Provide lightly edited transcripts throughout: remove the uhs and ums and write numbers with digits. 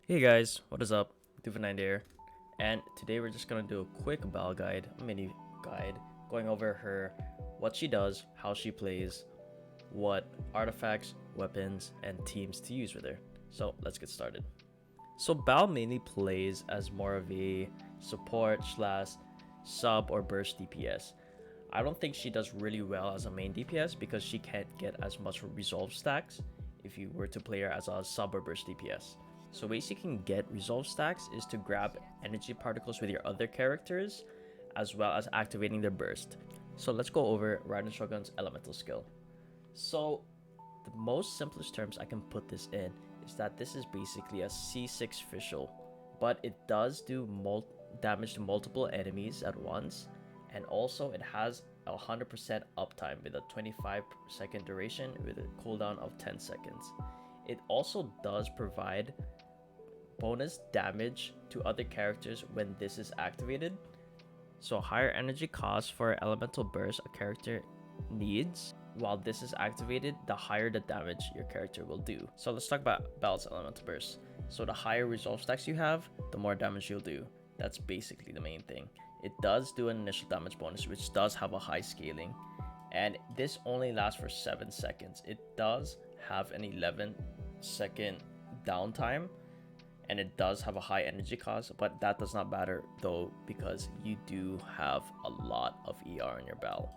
Hey guys, what is up? Duvenine here, and today we're just gonna do a quick Baal guide, a mini guide, going over her, what she does, how she plays, what artifacts, weapons, and teams to use with her. So let's get started. So Baal mainly plays as more of a support slash sub or burst DPS. I don't think she does really well as a main DPS because she can't get as much resolve stacks if you were to play her as a sub or burst DPS. So ways you can get resolve stacks is to grab energy particles with your other characters as well as activating their burst. So let's go over Raiden Shogun's elemental skill. So the most simplest terms I can put this in is that this is basically a C6 official, but it does do damage to multiple enemies at once, and also it has a 100% uptime with a 25-second duration with a cooldown of 10 seconds. It also does provide bonus damage to other characters when this is activated. So higher energy cost for elemental burst a character needs while this is activated, the higher the damage your character will do. So let's talk about Baal's elemental burst. So the higher resolve stacks you have, the more damage you'll do. That's basically the main thing. It does do an initial damage bonus, which does have a high scaling, and this only lasts for 7 seconds. It does have an 11-second downtime, and it does have a high energy cost, but that does not matter though because you do have a lot of ER in your Baal.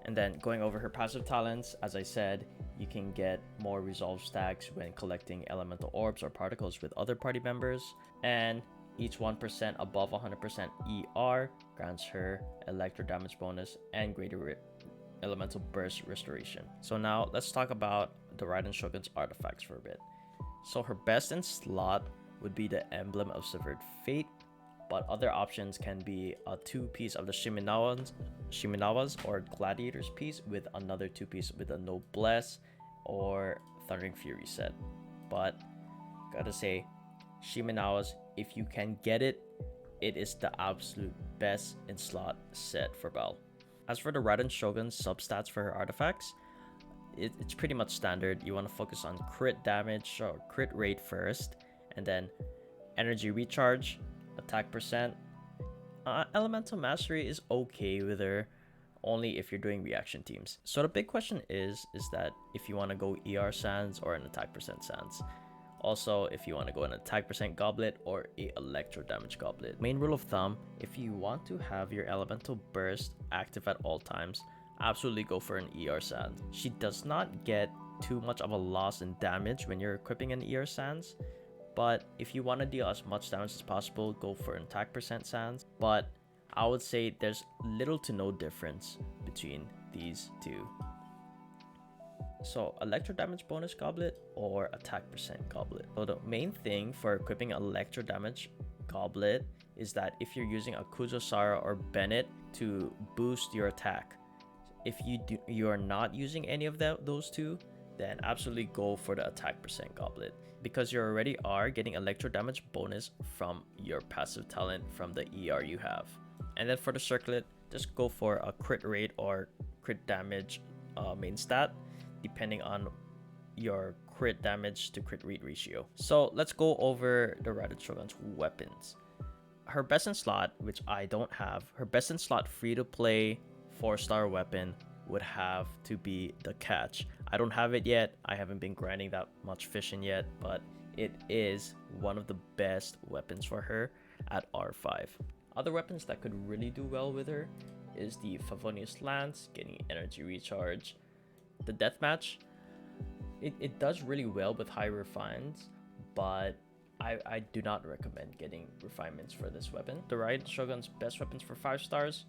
And then going over her passive talents, as I said, you can get more resolve stacks when collecting elemental orbs or particles with other party members, and each 1% above 100% ER grants her electro damage bonus and greater elemental burst restoration. So now let's talk about the Raiden Shogun's artifacts for a bit. So her best in slot would be the Emblem of Severed Fate, but other options can be a 2-piece of the Shimenawas or Gladiators piece with another 2-piece with a Noblesse or Thundering Fury set. But gotta say, Shimenawas, if you can get it, it is the absolute best in slot set for Baal. As for the Raiden Shogun's substats for her artifacts, it's pretty much standard. You want to focus on crit damage or crit rate first, and then energy recharge, attack percent. Elemental mastery is okay with her, only if you're doing reaction teams. So the big question is that if you want to go ER Sands or an attack percent Sands. Also, if you want to go an attack percent Goblet or a electro damage Goblet. Main rule of thumb, if you want to have your elemental burst active at all times, absolutely go for an ER Sands. She does not get too much of a loss in damage when you're equipping an ER Sands, but if you want to deal as much damage as possible, go for an attack percent Sands. But I would say there's little to no difference between these two. So electro damage bonus Goblet or attack percent Goblet. So the main thing for equipping electro damage Goblet is that if you're using a Kuzosara or Bennett to boost your attack, if you are not using any of those two, then absolutely go for the attack percent Goblet because you already are getting electro damage bonus from your passive talent from the ER you have. And then for the circlet, just go for a crit rate or crit damage main stat depending on your crit damage to crit rate ratio. So let's go over the Raiden Shogun's weapons. Her best in slot, which I don't have, her best in slot free to play 4-star weapon would have to be the Catch. I don't have it yet. I haven't been grinding that much fishing yet, but it is one of the best weapons for her at R5. Other weapons that could really do well with her is the Favonius Lance, getting energy recharge. The Deathmatch, it does really well with high refines, but I do not recommend getting refinements for this weapon. The Raiden Shogun's best weapons for 5 stars,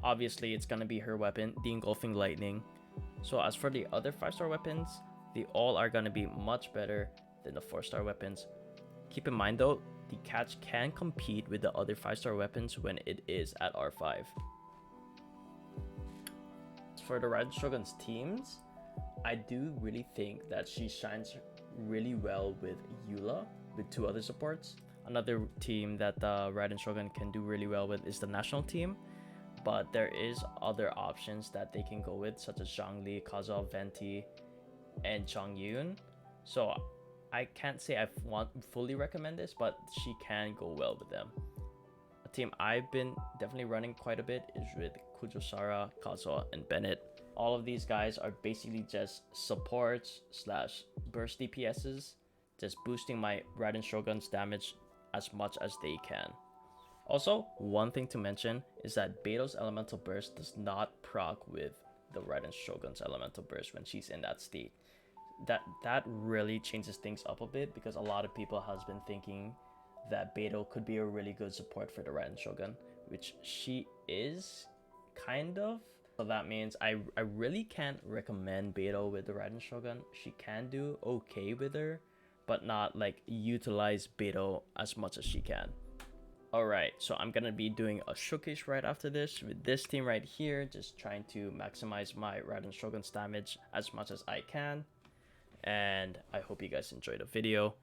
obviously it's gonna be her weapon, the Engulfing Lightning. So as for the other 5-star weapons, they all are gonna be much better than the 4-star weapons. Keep in mind though, the Catch can compete with the other 5-star weapons when it is at R5. As for the Raiden Shogun's teams, I do really think that she shines really well with Eula, with 2 other supports. Another team that the Raiden Shogun can do really well with is the national team, but there is other options that they can go with, such as Zhangli, Kazuo, Venti, and Chongyun. So I can't say I fully recommend this, but she can go well with them. A team I've been definitely running quite a bit is with Kujosara, Kazuha, and Bennett. All of these guys are basically just supports slash burst DPSs, just boosting my Raiden Shogun's damage as much as they can. Also, one thing to mention is that Beto's elemental burst does not proc with the Raiden Shogun's elemental burst when she's in that state. That really changes things up a bit, because a lot of people has been thinking that Beto could be a really good support for the Raiden Shogun, which she is, kind of. So that means I really can't recommend Beto with the Raiden Shogun. She can do okay with her, but not like utilize Beto as much as she can. Alright, so I'm gonna be doing a showcase right after this with this team right here, just trying to maximize my Raiden Shogun's damage as much as I can. And I hope you guys enjoyed the video.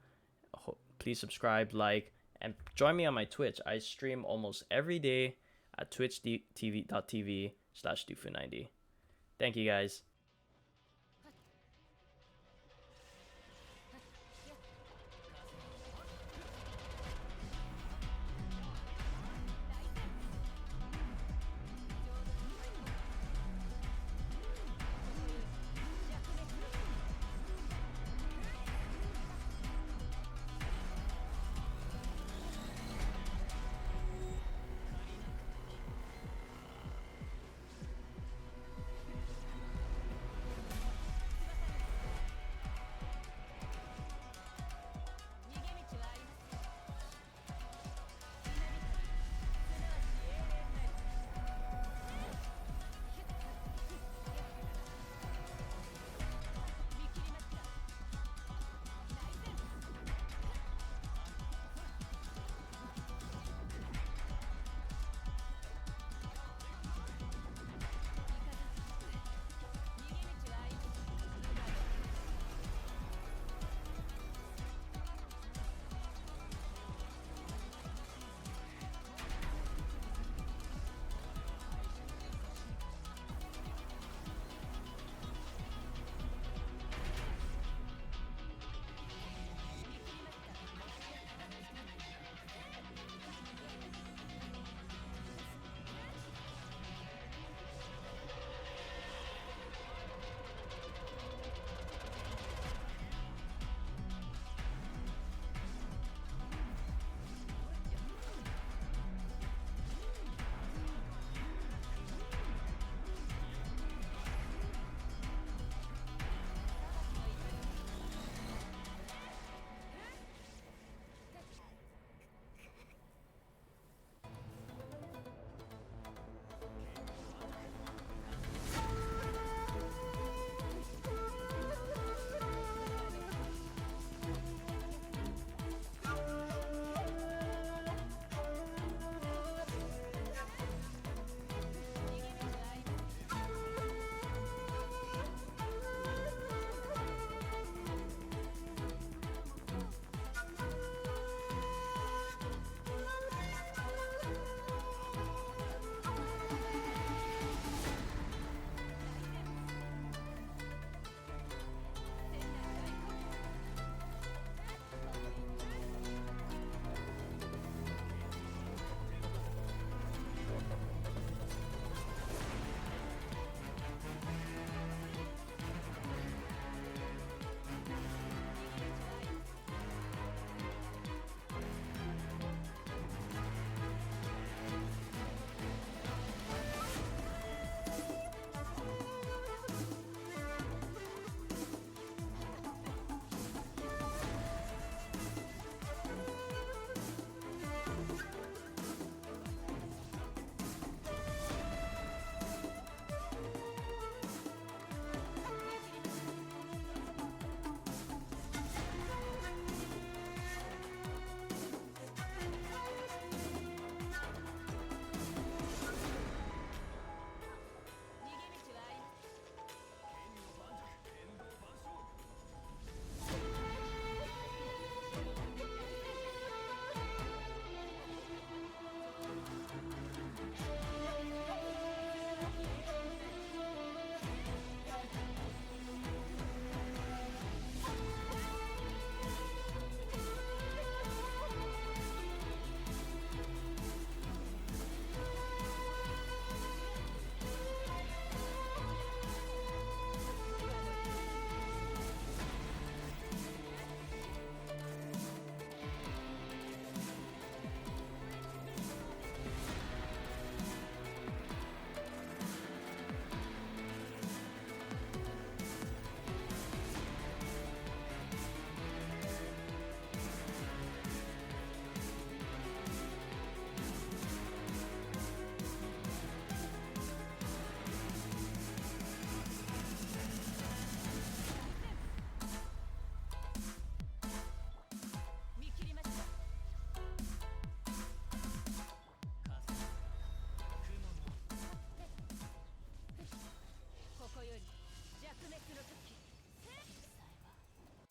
Please subscribe, like, and join me on my Twitch. I stream almost every day at twitch.tv/dufu90. Thank you guys.